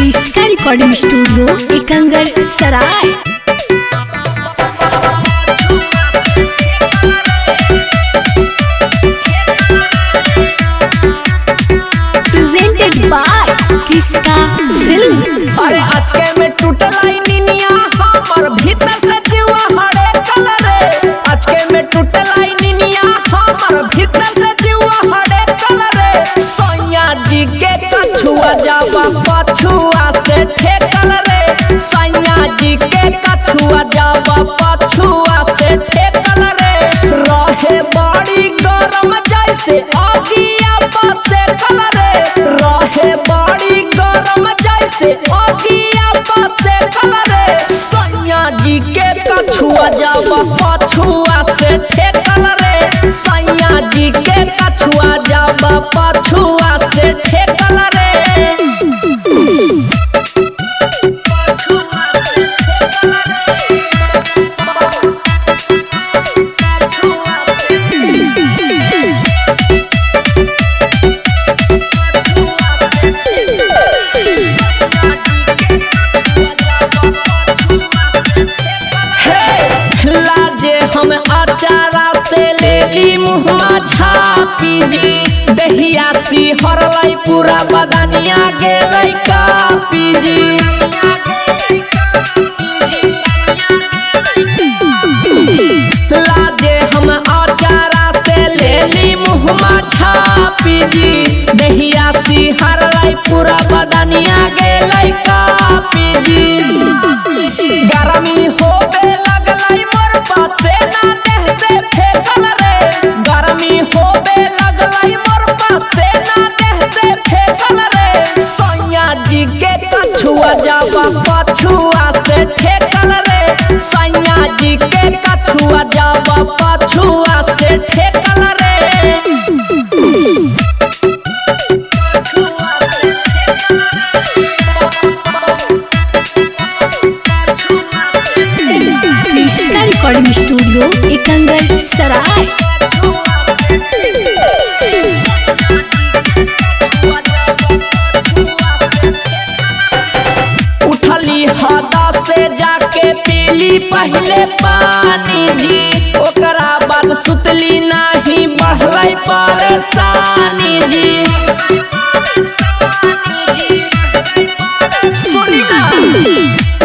इसका recording studio Ekangar सराय। Presented by किसका फिल्म्स। अरे आज के में टूटल निनिया हमर भीतर से जीवा हरे कलर। आज के में टूटल निनिया हमर भीतर से जीवा हरे कलर। सैया जी के कछुआ जावा पछुआ से ठेकल रे। सैया जी के कछुआ जावा पछुआ से ठेकल रे। रहे बड़ी गरम जैसे आगिया बसे कलर। रहे बड़ी गरम जैसे आगिया बसे कलर। सैया जी के कछुआ जावा पछुआ से ठेकल रे। सैया जी के कछुआ जावा पछुआ से ठेकल रे। लाजे हम अचारा से लेली मुहमा छापी जी। दहिया सी हरलाई पूरा बदनिया गेलै कापी जी। लाजे हम अचारा से लेली मुहमा छापी जी। दहिया सी हरलाई पूरा बदनिया गेलै कापी जी। गरमी होबे लगलाई मोर पासे ना देह से फेकल रे। गरमी होबे लगलाई मोर पासे ना देह से फेकल रे। सैया जी के कछुआ जावा पछुआ से ठेकल रे। सैया जी के कछुआ जावा पछुआ से ठेकल रे। इसका रिकॉर्डिंग स्टूडियो एकंगर सराय। उठली हदा से जाके पीली पहले पानी जी। ओकरा बाद सुतली नाही बढ़लै परेशानी जी। सुनी ना,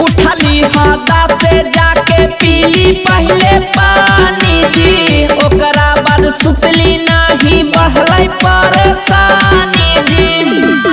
उठली हदा से जाके पीली पहले पानी जी। ओकरा बाद सुतली नाही बढ़लै परेशानी जी।